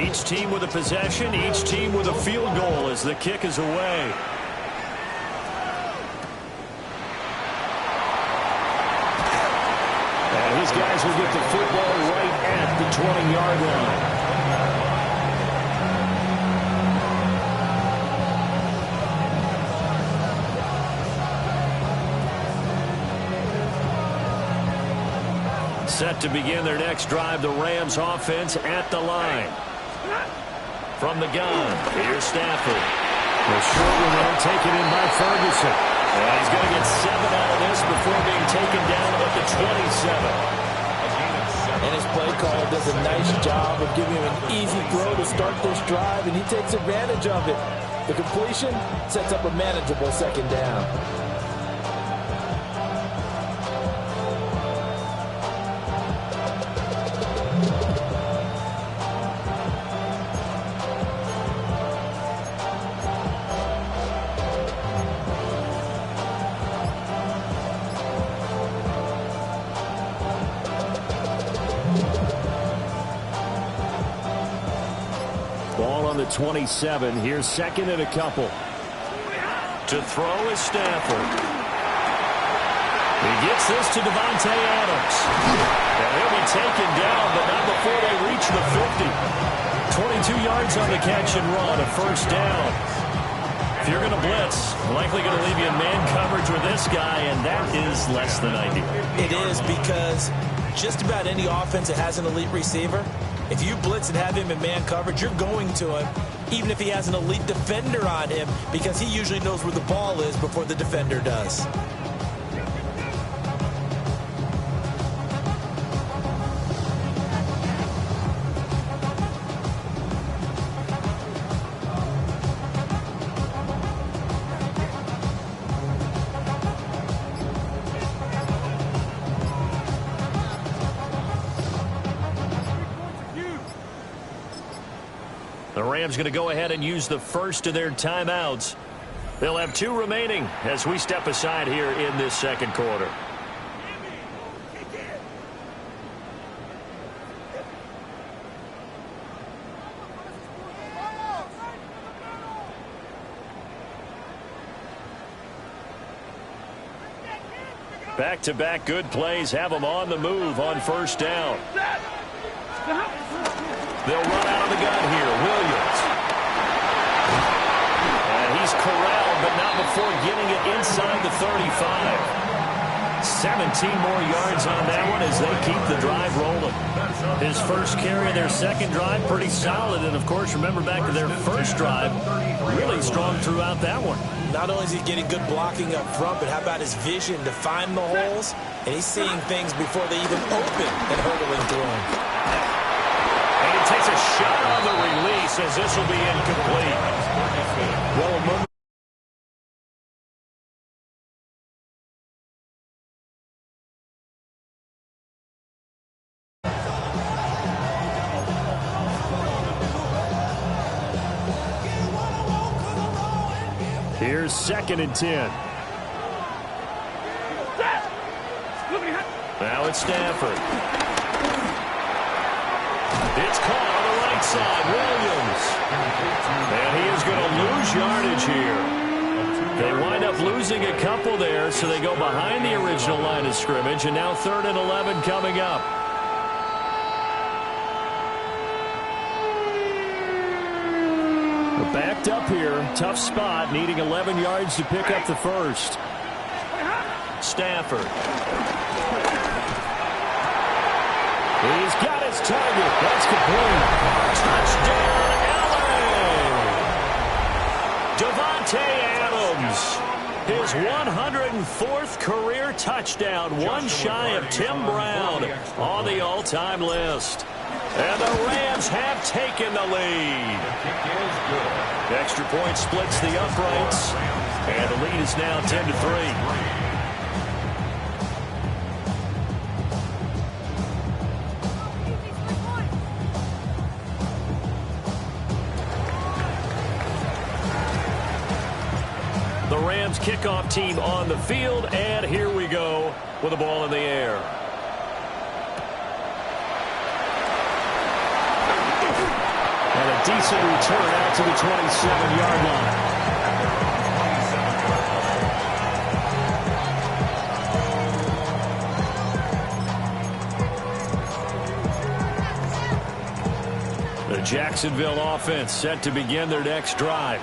Each team with a possession, each team with a field goal as the kick is away. And these guys will get the football right at the 20-yard line. Set to begin their next drive, the Rams offense at the line. From the gun, here's Stafford. The short one there taken in by Ferguson. And he's going to get 7 out of this before being taken down at the 27. And his play caller does a nice job of giving him an easy throw to start this drive, and he takes advantage of it. The completion sets up a manageable second down. Ball on the 27. Here's second and a couple. To throw is Stafford. He gets this to Davante Adams. And he'll be taken down, but not before they reach the 50. 22 yards on the catch and run, a first down. If you're going to blitz, likely going to leave you in man coverage with this guy, and that is less than ideal. It is, because just about any offense that has an elite receiver, if you blitz and have him in man coverage, you're going to him, even if he has an elite defender on him, because he usually knows where the ball is before the defender does. The Rams going to go ahead and use the first of their timeouts. They'll have 2 remaining as we step aside here in this second quarter. Back-to-back good plays have them on the move on first down. They'll run out of the gun here. Williams. And he's corralled, but not before getting it inside the 35. 17 more yards on that one as they keep the drive rolling. His first carry of their second drive, pretty solid. And, of course, remember back to their first drive, really strong throughout that one. Not only is he getting good blocking up front, but how about his vision to find the holes? And he's seeing things before they even open and hurdling through them. And he takes a shot on the release as this will be incomplete. Well, a moment. Here's second and 10. Now it's Stafford. It's caught on the right side. Williams. And he is going to lose yardage here. They wind up losing a couple there, so they go behind the original line of scrimmage, and now 3rd and 11 coming up. Backed up here, tough spot, needing 11 yards to pick up the first. Stafford. He's got his target. That's complete. Touchdown, LA! Davante Adams. His 104th career touchdown, one shy of Tim Brown on the all-time list. And the Rams have taken the lead. Extra point splits the uprights. And the lead is now 10-3. The Rams kickoff team on the field, and here we go with the ball in the air. decent return out to the 27-yard line. The Jacksonville offense set to begin their next drive.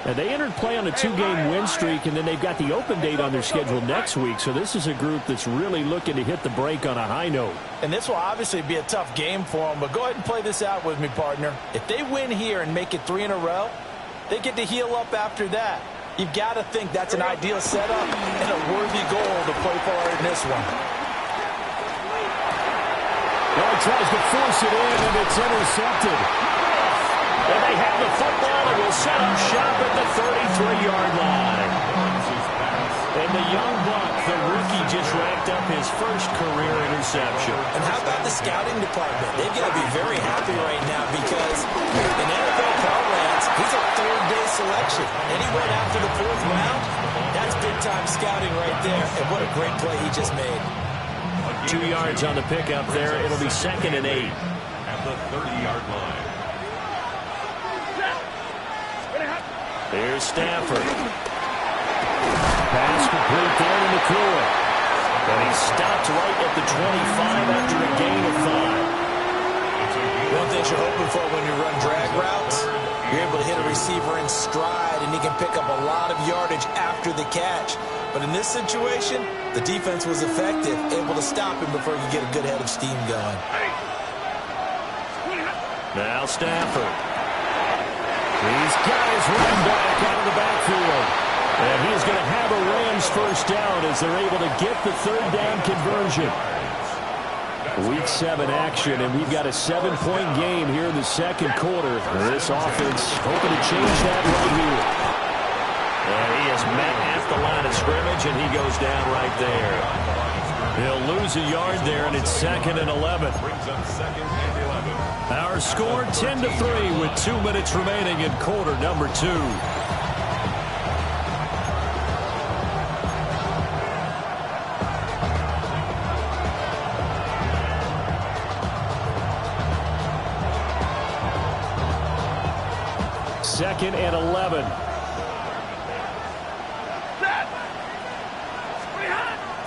And they entered play on a 2-game win streak, and then they've got the open date on their schedule next week. So this is a group that's really looking to hit the break on a high note. And this will obviously be a tough game for them, but go ahead and play this out with me, partner. If they win here and make it 3 in a row, they get to heal up after that. You've got to think that's an ideal setup and a worthy goal to play for in this one. Well, he tries to force it in, and it's intercepted. And they have the football and will set up shop at the 33-yard line. And the young buck, the rookie, just racked up his first career interception. And how about the scouting department? They've got to be very happy right now because in NFL parlance, he's a third-day selection. And he went after the 4th round. That's big-time scouting right there. And what a great play he just made. 2 yards on the pickup there. It'll be 2nd and 8. At the 30-yard line. Here's Stafford. Pass complete down in the cooler. And he stopped right at the 25 after a gain of 5. One thing you're hoping for when you run drag routes, you're able to hit a receiver in stride, and he can pick up a lot of yardage after the catch. But in this situation, the defense was effective, able to stop him before he could get a good head of steam going. Now Stafford. He's got his running back out of the backfield. And he's going to have a Rams first down as they're able to get the 3rd down conversion. Week 7 action, and we've got a 7-point game here in the 2nd quarter. This offense hoping to change that right here. And he is met at the line of scrimmage, and he goes down right there. He'll lose a yard there, and it's 2nd and 11. Brings up 2nd and 11. Our score 10-3 with 2 minutes remaining in quarter number 2. Second and 11.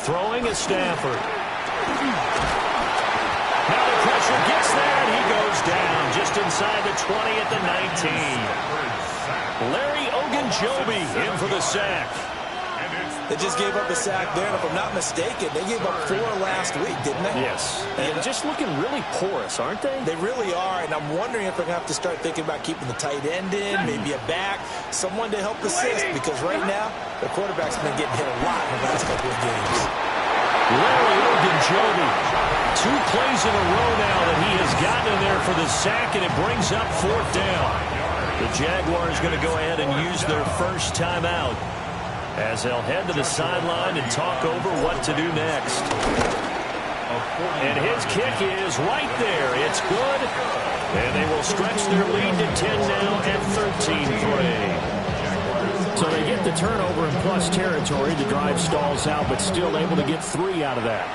Throwing is Stafford. Now the pressure gets there, and he goes down just inside the 20 at the 19. Larry Ogunjobi in for the sack. They just gave up a sack there, and if I'm not mistaken, they gave up 4 last week, didn't they? Yes. And just looking really porous, aren't they? They really are, and I'm wondering if they're going to have to start thinking about keeping the tight end in, maybe a back, someone to help assist, because right now, the quarterback's been getting hit a lot in the last couple of games. Larry Ogunjobi, 2 plays in a row now that he has gotten in there for the sack, and it brings up 4th down. The Jaguars going to go ahead and use their first timeout as they'll head to the sideline and talk over what to do next. And his kick is right there. It's good. And they will stretch their lead to 10 now at 13-3. So they get the turnover in plus territory. The drive stalls out, but still able to get 3 out of that.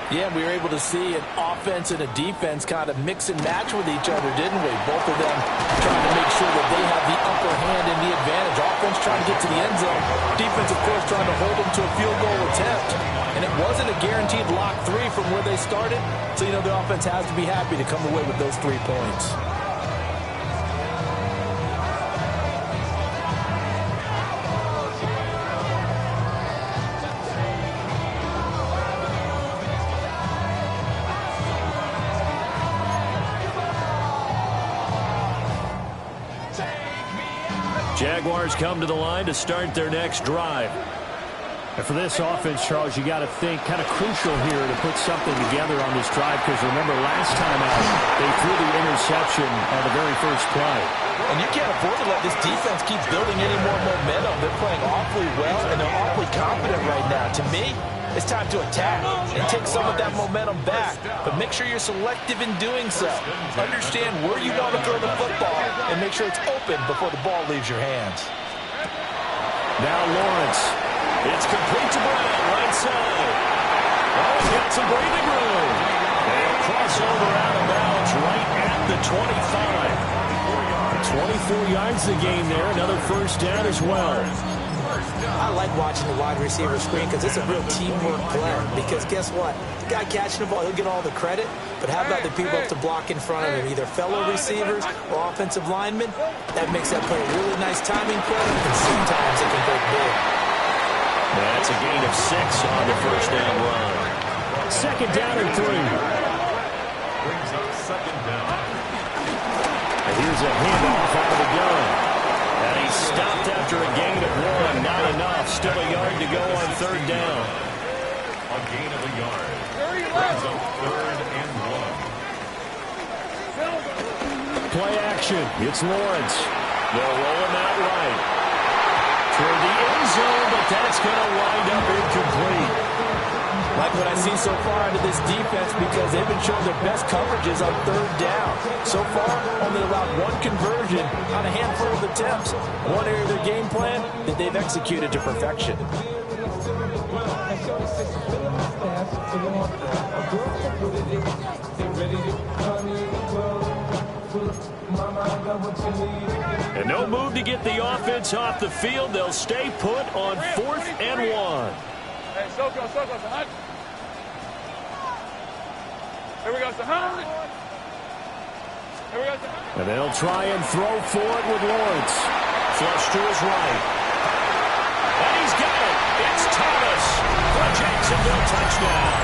Yeah, we were able to see an offense and a defense kind of mix and match with each other, didn't we? Both of them trying to make sure that they have the upper hand and the advantage. Offense trying to get to the end zone. Defense, of course, trying to hold them to a field goal attempt. And it wasn't a guaranteed lock 3 from where they started. So, you know, the offense has to be happy to come away with those 3 points. Jaguars come to the line to start their next drive. And for this offense, Charles, you got to think kind of crucial here to put something together on this drive, because remember last time out, they threw the interception on the very first play. And you can't afford to let this defense keep building any more momentum. They're playing awfully well, and they're awfully confident right now. To me, it's time to attack and take some of that momentum back. But make sure you're selective in doing so. Understand where you want to throw the football and make sure it's open before the ball leaves your hands. Now Lawrence. It's complete to Brown, right side. Oh, he's got some breathing room. They'll cross over out of bounds right at the 25. 24 yards to gain there. Another first down as well. I like watching the wide receiver screen because it's a real teamwork play. Because guess what? The guy catching the ball, he'll get all the credit. But how about the people up to block in front of him, either fellow receivers or offensive linemen? That makes that play a really nice timing play, and sometimes it can break big. That's a gain of 6 on the first down run. Second down and 3. Brings up second down. And here's a handoff out of the gun. And he stopped after a gain of 1. Not enough. Still a yard to go on third down. A gain of a yard. Brings up third and 1. Play action. It's Lawrence. They'll roll him out right. Toward the end zone, but that's going to wind up incomplete. Like what I've seen so far out of this defense because they've been showing their best coverages on third down. So far, only allowed one conversion on a handful of attempts. One area of their game plan that they've executed to perfection. And no move to get the offense off the field. They'll stay put on 4th and 1. Hey, circle, son. Here we go, son. Here we go, son. And they'll try and throw for it with Lawrence. Flush to his right. And he's got it. It's Thomas for a Jacksonville touchdown.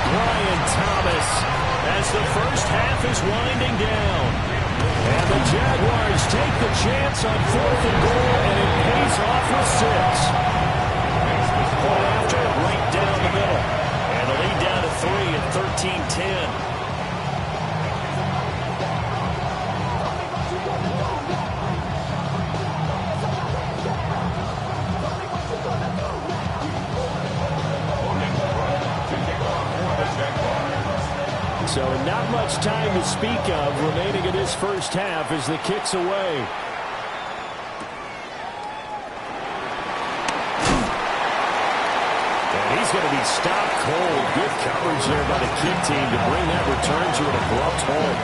Brian Thomas as the first half is winding down. And the Jaguars take the chance on 4th and goal, and it pays off with 6. Point after, right down the middle. And the lead down to 3 at 13-10. So not much time to speak of remaining in this first half as the kick's away. And he's going to be stopped cold. Good coverage there by the kick team to bring that return to an abrupt halt.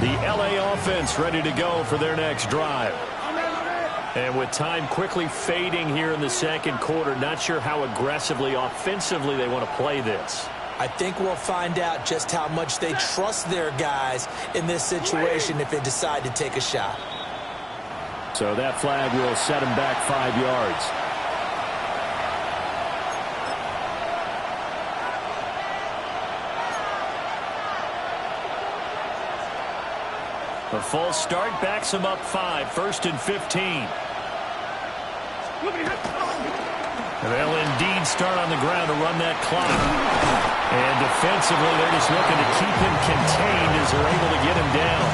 The LA offense ready to go for their next drive. And with time quickly fading here in the second quarter, not sure how aggressively, offensively they want to play this. I think we'll find out just how much they trust their guys in this situation if they decide to take a shot. So that flag will set him back 5 yards. A false start backs him up 5, 1st and 15. And they'll indeed start on the ground to run that clock. And defensively, they're just looking to keep him contained as they're able to get him down.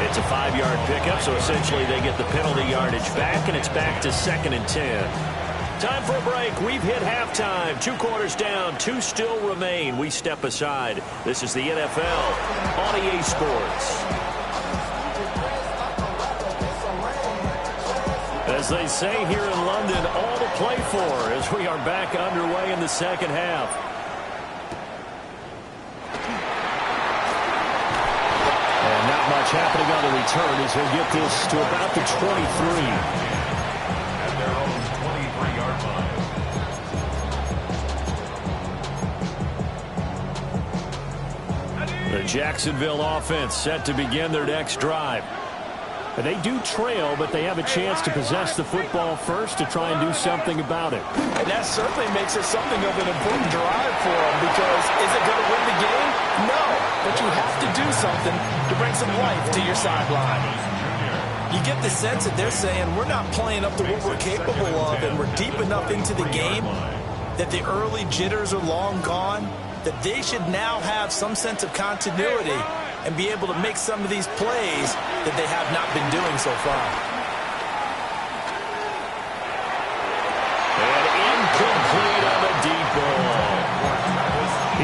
It's a 5-yard pickup, so essentially they get the penalty yardage back, and it's back to 2nd and 10. Time for a break. We've hit halftime. 2 quarters down. 2 still remain. We step aside. This is the NFL on EA Sports. As they say here in London, all to play for as we are back underway in the second half. And not much happening on the return as he'll get this to about the 23. At their own 23-yard line. The Jacksonville offense set to begin their next drive. And they do trail, but they have a chance to possess the football first to try and do something about it. And that certainly makes it something of an important drive for them because is it going to win the game? No, but you have to do something to bring some life to your sideline. You get the sense that they're saying we're not playing up to what we're capable of and we're deep enough into the game that the early jitters are long gone, that they should now have some sense of continuity and be able to make some of these plays that they have not been doing so far. And incomplete on the deep ball.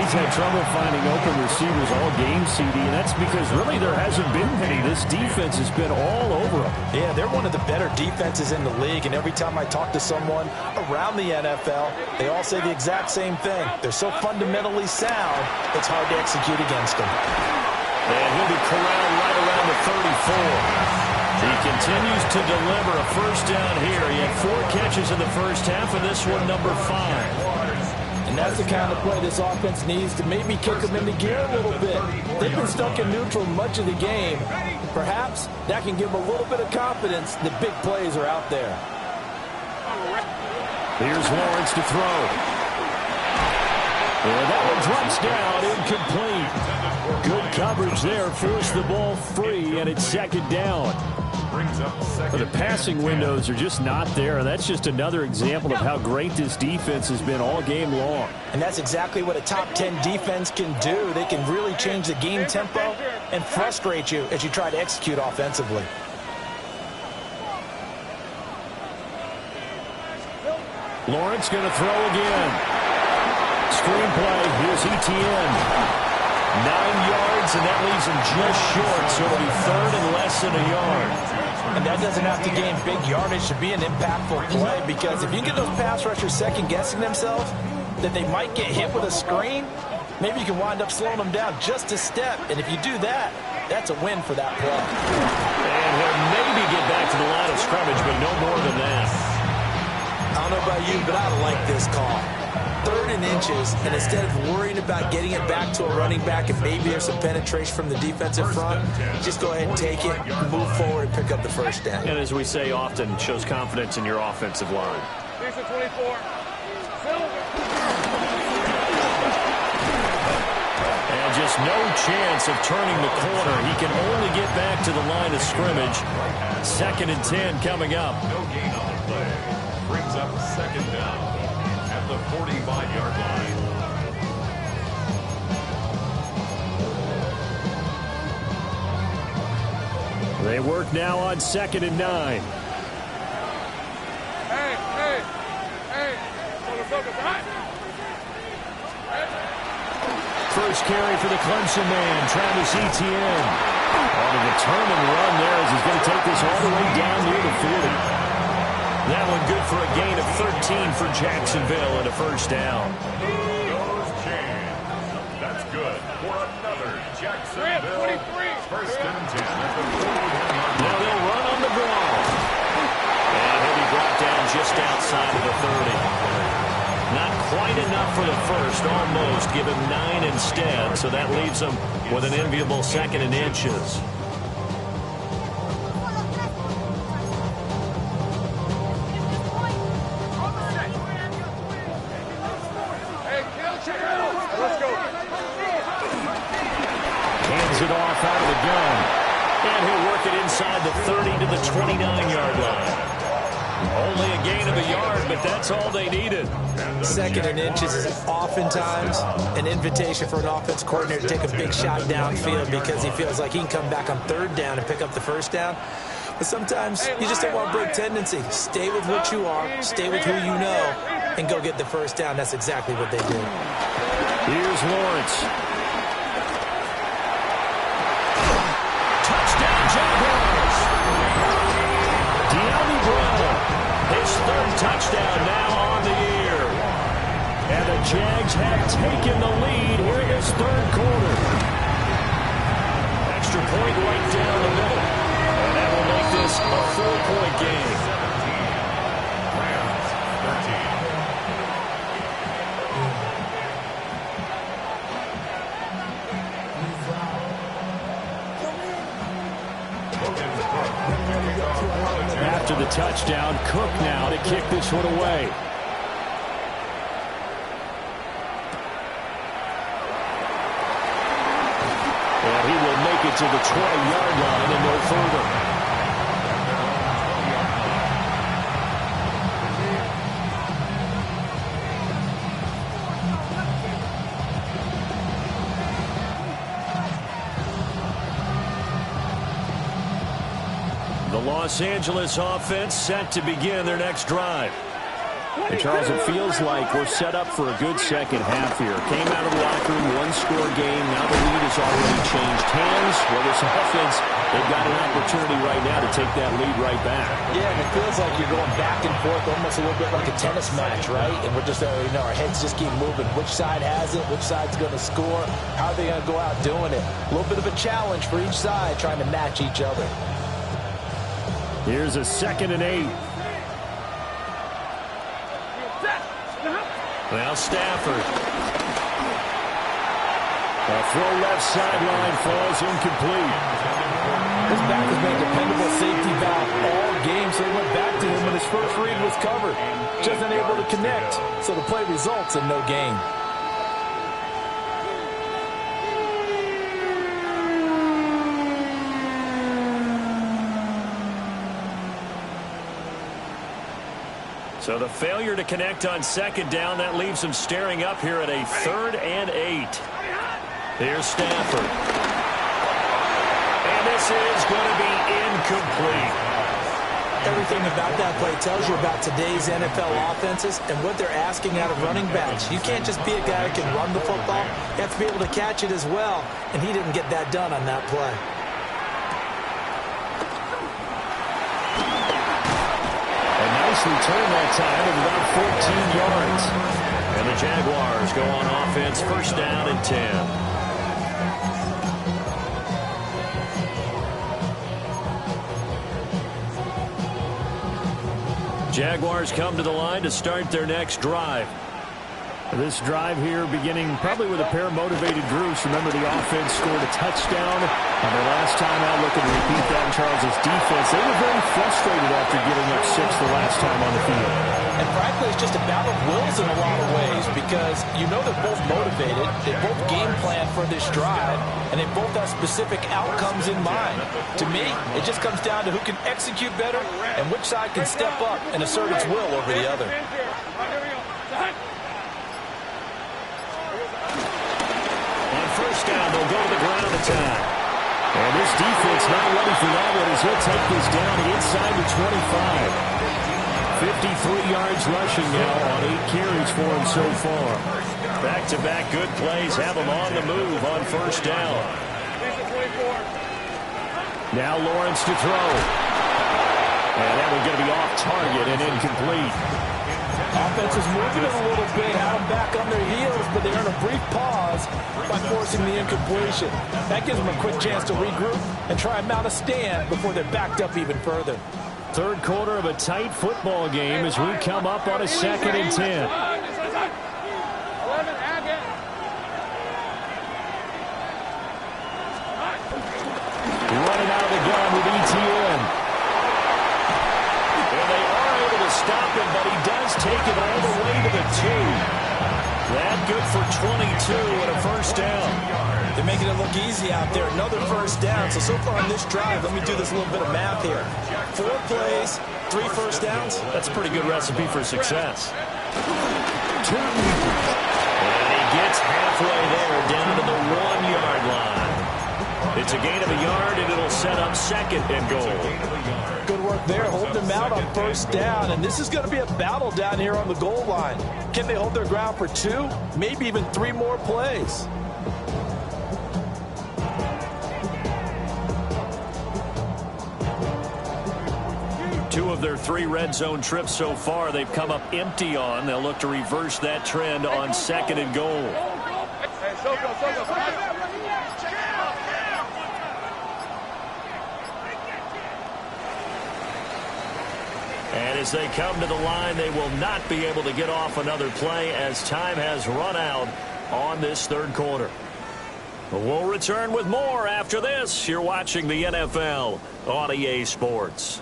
He's had trouble finding open receivers all game, CD, and that's because really there hasn't been many. This defense has been all over them. Yeah, they're one of the better defenses in the league, and every time I talk to someone around the NFL, they all say the exact same thing. They're so fundamentally sound, it's hard to execute against them. And he'll be corralled right around the 34. He continues to deliver a first down here. He had 4 catches in the first half, and this one number 5. And that's the kind of play this offense needs to maybe kick them into gear a little bit. They've been stuck in neutral much of the game. Perhaps that can give them a little bit of confidence that big plays are out there. Here's Lawrence to throw. And that one drops down, incomplete. Good coverage there, forced the ball free, and it's second down. But the passing windows are just not there. That's just another example of how great this defense has been all game long. And that's exactly what a top 10 defense can do. They can really change the game tempo and frustrate you as you try to execute offensively. Lawrence going to throw again. Screenplay, here's Etienne. 9 yards, and that leaves him just short, so it'll be third and less than a yard. And that doesn't have to gain big yardage to be an impactful play, because if you can get those pass rushers second-guessing themselves that they might get hit with a screen, maybe you can wind up slowing them down just a step. And if you do that, that's a win for that play. And he'll maybe get back to the line of scrimmage, but no more than that. I don't know about you, but I like this call. 3rd and inches, and instead of worrying about getting it back to a running back and maybe there's some penetration from the defensive front, just go ahead and take it, move forward, and pick up the first down. And as we say often, shows confidence in your offensive line. Decent 24. And just no chance of turning the corner. He can only get back to the line of scrimmage. 2nd and 10 coming up. No gain on the play. Brings up second down at the 45-yard line. They work now on 2nd and 9. Hey. First carry for the Clemson man, Travis Etienne. On a determined run there as he's going to take this all the way down near the 40. That one good for a gain of 13 for Jacksonville and a first down. Goes James. That's good for another Jacksonville. First and 10 at the 41-yard line. Now they'll run on the ball. And he'll be brought down just outside of the 30. Not quite enough for the first, almost. Give him 9 instead, so that leaves him with an enviable 2nd and inches. Hands it off out of the gun. And he'll work it inside the 30 to the 29-yard line. Only a gain of a yard, but that's all they needed. 2nd and inches is oftentimes an invitation for an offense coordinator to take a big shot downfield because he feels like he can come back on 3rd down and pick up the first down. But sometimes you just don't want to break tendency. Stay with what you are, stay with who you know, and go get the first down. That's exactly what they did. Here's Lawrence. Touchdown, Jaguars! De'Ami Brown, his 3rd touchdown now on the year. And the Jags have taken the lead here in this 3rd quarter. Extra point right down the middle. And that will make this a 4-point game. Rams 13. After the touchdown, Cook now to kick this one away. And he will make it to the 20-yard line and no further. The Los Angeles offense set to begin their next drive. And Charles, it feels like we're set up for a good second half here. Came out of the locker room, one-score game. Now the lead has already changed hands. Well, this offense, they've got an opportunity right now to take that lead right back. Yeah, and it feels like you're going back and forth almost a little bit like a tennis match, right? And we're just, our heads just keep moving. Which side has it? Which side's going to score? How are they going to go out doing it? A little bit of a challenge for each side trying to match each other. Here's a 2nd and 8. Now Stafford. A throw left sideline falls incomplete. This back has been a dependable safety valve all game, so they went back to him when his first read was covered. Just unable to connect, so the play results in no gain. So the failure to connect on 2nd down, that leaves them staring up here at a 3rd and 8. Here's Stafford. And this is going to be incomplete. Everything about that play tells you about today's NFL offenses and what they're asking out of running backs. You can't just be a guy who can run the football. You have to be able to catch it as well, and he didn't get that done on that play. Return that time of about 14 yards. And the Jaguars go on offense, 1st down and 10. Jaguars come to the line to start their next drive. This drive here beginning probably with a pair of motivated groups. Remember, the offense scored a touchdown on their last time out. Looking to repeat that in Charles' defense. They were very frustrated after giving up 6 the last time on the field. And frankly, it's just a battle of wills in a lot of ways because you know they're both motivated. They both game plan for this drive, and they both have specific outcomes in mind. To me, it just comes down to who can execute better and which side can step up and assert its will over the other. First down, they'll go to the ground attack. And this defense not ready for that one as he'll take this down inside the 25. 53 yards rushing now on 8 carries for him so far. Back-to-back good plays have him on the move on 1st down. Now Lawrence to throw. And that one's going to be off target and incomplete. Offense is moving it a little bit, have them back on their heels, but they earn a brief pause by forcing the incompletion. That gives them a quick chance to regroup and try and mount a stand before they're backed up even further. 3rd quarter of a tight football game as we come up on a 2nd and 10. Running out of the gun with ETN. Stop him, but he does take it all the way to the 2. That good for 22 and a 1st down. They're making it look easy out there. Another 1st down. So far on this drive, let me do this little bit of math here. 4 plays, 3 1st downs. That's a pretty good recipe for success. And he gets halfway there down to the 1-yard line. It's a gain of a yard, and it'll set up 2nd and goal. Good work there, holding them out on 1st down. And this is going to be a battle down here on the goal line. Can they hold their ground for 2, maybe even 3 more plays? Two of their 3 red zone trips so far, they've come up empty on. They'll look to reverse that trend on 2nd and goal. And as they come to the line, they will not be able to get off another play as time has run out on this 3rd quarter. We'll return with more after this. You're watching the NFL on EA Sports.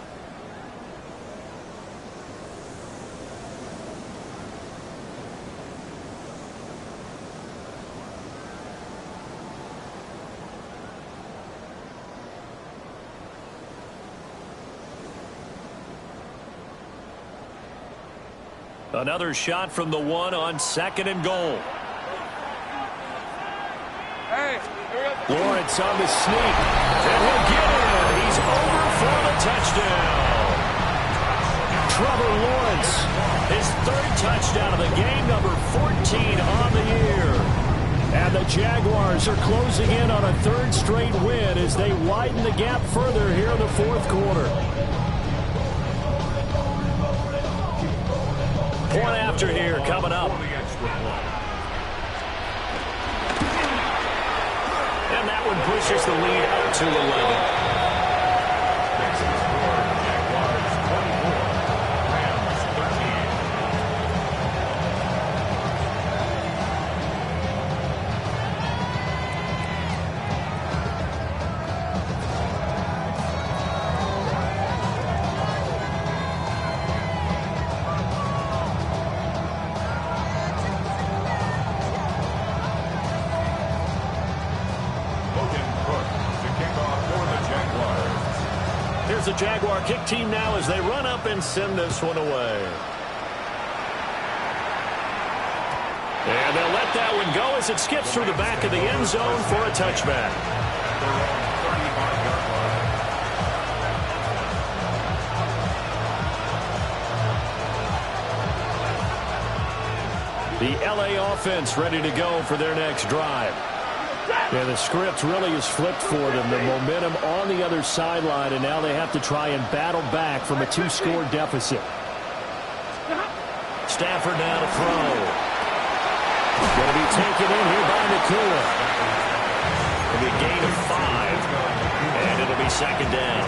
Another shot from the 1 on 2nd and goal. Lawrence on the sneak. And he'll get it. He's over for the touchdown. Trevor Lawrence, his his third touchdown of the game, number 14 on the year. And the Jaguars are closing in on a third straight win as they widen the gap further here in the fourth quarter. Point after here coming up. And that one pushes the lead up to 11. The Jaguar kick team now as they run up and send this one away. And they'll let that one go as it skips through the back of the end zone for a touchback. The LA offense ready to go for their next drive. Yeah, the script really is flipped for them. The momentum on the other sideline, and now they have to try and battle back from a two-score deficit. Stafford now to throw. Going to be taken in here by Nakua. It'll be a gain of 5, and it'll be second down.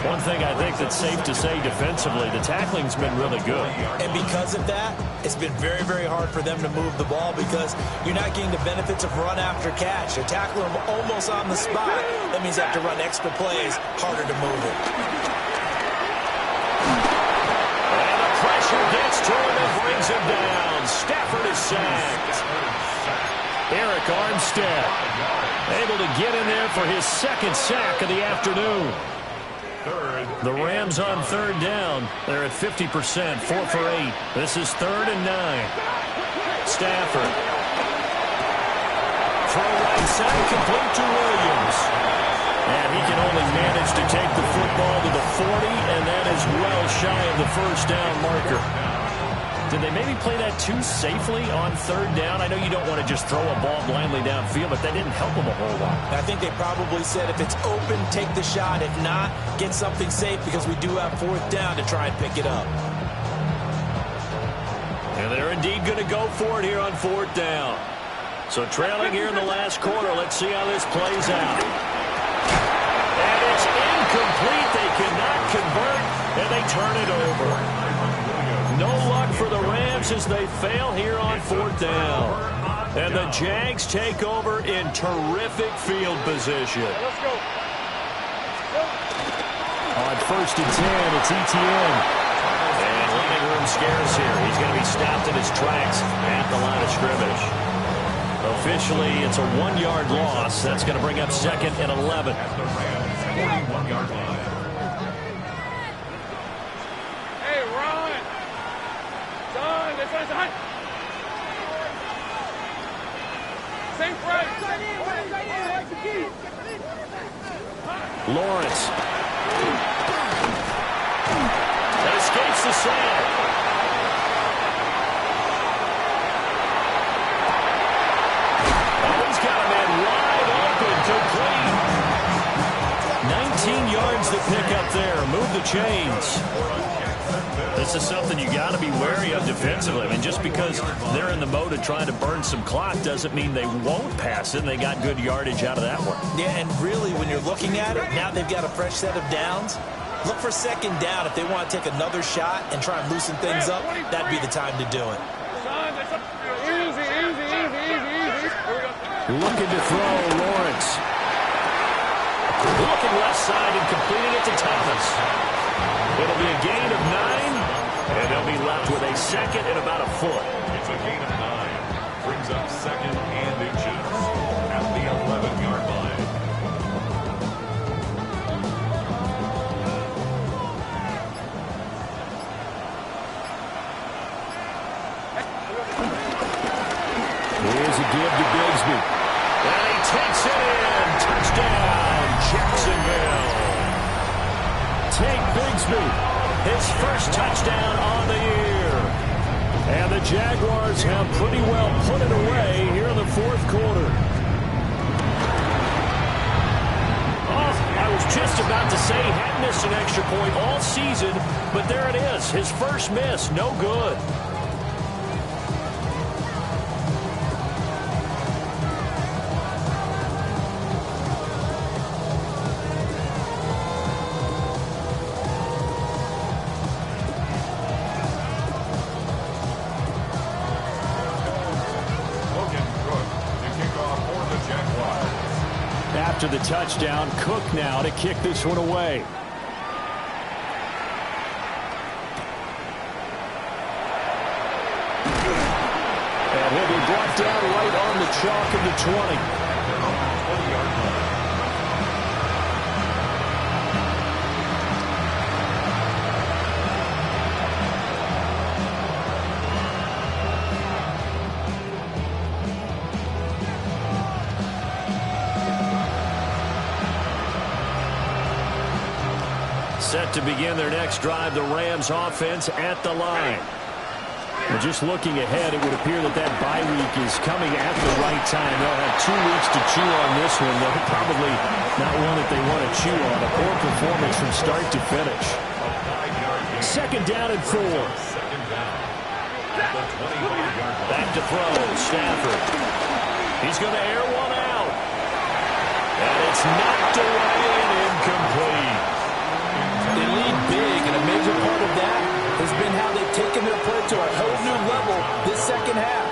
One thing I think that's safe to say defensively, the tackling's been really good. And because of that, it's been very, very hard for them to move the ball because you're not getting the benefits of run after catch. They're tackling them almost on the spot. That means they have to run extra plays, harder to move it. And the pressure gets to him and brings him down. Stafford is sacked. Eric Armstead able to get in there for his second sack of the afternoon. The Rams on third down. They're at 50%, 4 for 8. This is 3rd and 9. Stafford. Throw right side, complete to Williams. And he can only manage to take the football to the 40, and that is well shy of the first down marker. Did they maybe play that too safely on third down? I know you don't want to just throw a ball blindly downfield, but that didn't help them a whole lot. I think they probably said if it's open, take the shot. If not, get something safe because we do have 4th down to try and pick it up. And they're indeed going to go for it here on 4th down. So trailing here in the last quarter, let's see how this plays out. And it's incomplete. They cannot convert, and they turn it over. No luck for the Rams as they fail here on 4th down. And the Jags take over in terrific field position. Let's go. On 1st and 10, it's Etienne. And running room scarce here. He's going to be stopped in his tracks at the line of scrimmage. Officially, it's a 1-yard loss. That's going to bring up 2nd and 11. At the Rams' 41-yard line. Lawrence. That escapes the sack. Oh, he's got a man wide open, complete. 19 yards to pick up there. Move the chains. This is something you got to be wary of defensively. I mean, just because they're in the mode of trying to burn some clock doesn't mean they won't pass it, and they got good yardage out of that one. Yeah, and really, when you're looking at it, now they've got a fresh set of downs. Look for 2nd down. If they want to take another shot and try and loosen things up, that'd be the time to do it. Looking to throw, Lawrence. Looking left side and completing it to Thomas. It'll be a gain of 9. And they'll be left with a 2nd and about a foot. It's a gain of 9. Brings up 2nd and inches at the 11-yard line. Here's a give to Bigsby. And he takes it in. Touchdown, Jacksonville. Take Bigsby. his first touchdown on the year. And the Jaguars have pretty well put it away here in the fourth quarter. Oh, I was just about to say he hadn't missed an extra point all season, but there it is. His first miss, no good. After the touchdown, Cook now to kick this one away. And he'll be brought down right on the chalk of the 20. Set to begin their next drive, the Rams offense at the line. And just looking ahead, it would appear that that bye week is coming at the right time. They'll have 2 weeks to chew on this one, though probably not one that they want to chew on. A poor performance from start to finish. Second down and 4. Back to throw, Stafford. He's going to air one out. And it's knocked away and incomplete. They lead big, and a major part of that has been how they've taken their play to a whole new level this second half.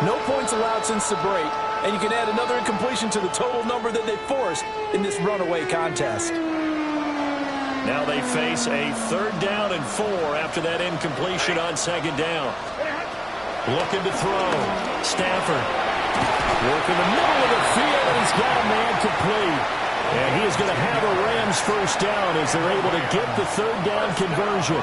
No points allowed since the break, and you can add another incompletion to the total number that they forced in this runaway contest. Now they face a third down and 4 after that incompletion on second down. Looking to throw. Stafford. Working the middle of the field, and he's got a man complete. And he is going to have a Rams first down as they're able to get the third down conversion.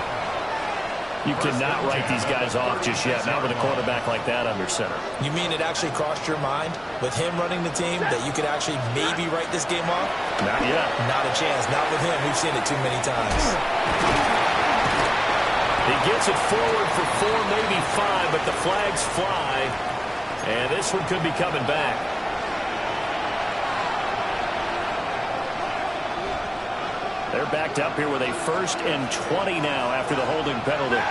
You cannot write these guys off just yet, not with a quarterback like that under center. You mean it actually crossed your mind with him running the team that you could actually maybe write this game off? Not yet. Not a chance. Not with him. We've seen it too many times. He gets it forward for 4, maybe 5, but the flags fly. And this one could be coming back. They're backed up here with a 1st and 20 now after the holding penalty. To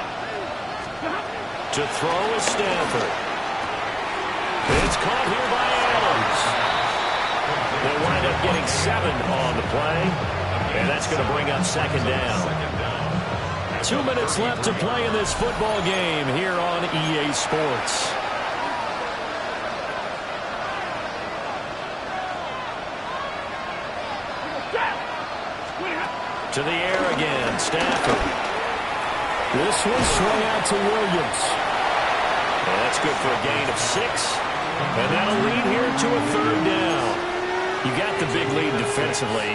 throw is Stafford. It's caught here by Adams. They'll wind up getting 7 on the play. And that's going to bring up second down. 2 minutes left to play in this football game here on EA Sports. To the air again, Stafford. This one swung out to Williams. And that's good for a gain of 6. And that'll lead here to a third down. You got the big lead defensively.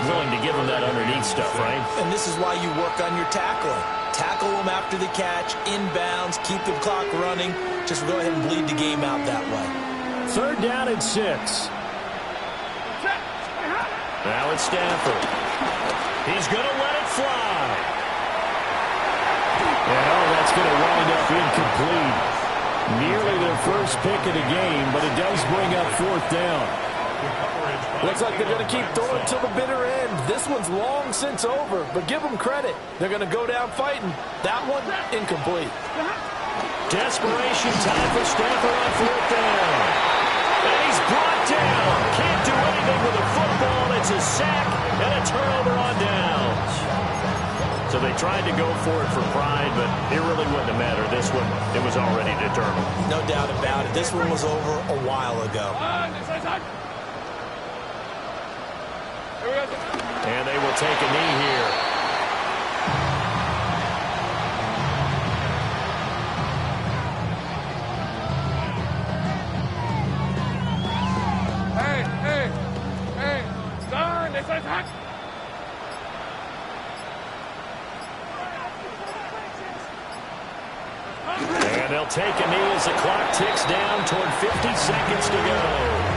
Willing to give them that underneath stuff, right? And this is why you work on your tackling. Tackle them after the catch, inbounds, keep the clock running. Just go ahead and bleed the game out that way. Third down and 6. Now it's Stafford. He's going to let it fly. And that's going to wind up incomplete. Nearly their first pick of the game, but it does bring up 4th down. Looks like they're going to keep throwing till the bitter end. This one's long since over, but give them credit. They're going to go down fighting. That one, incomplete. Desperation time for Stafford on 4th down. And he's brought down. Can't do anything with a football. It's a sack and a turnover on downs. So they tried to go for it for pride, but it really wouldn't have mattered. This one, it was already determined. No doubt about it. This one was over a while ago. And they will take a knee here. And they'll take a knee as the clock ticks down toward 50 seconds to go.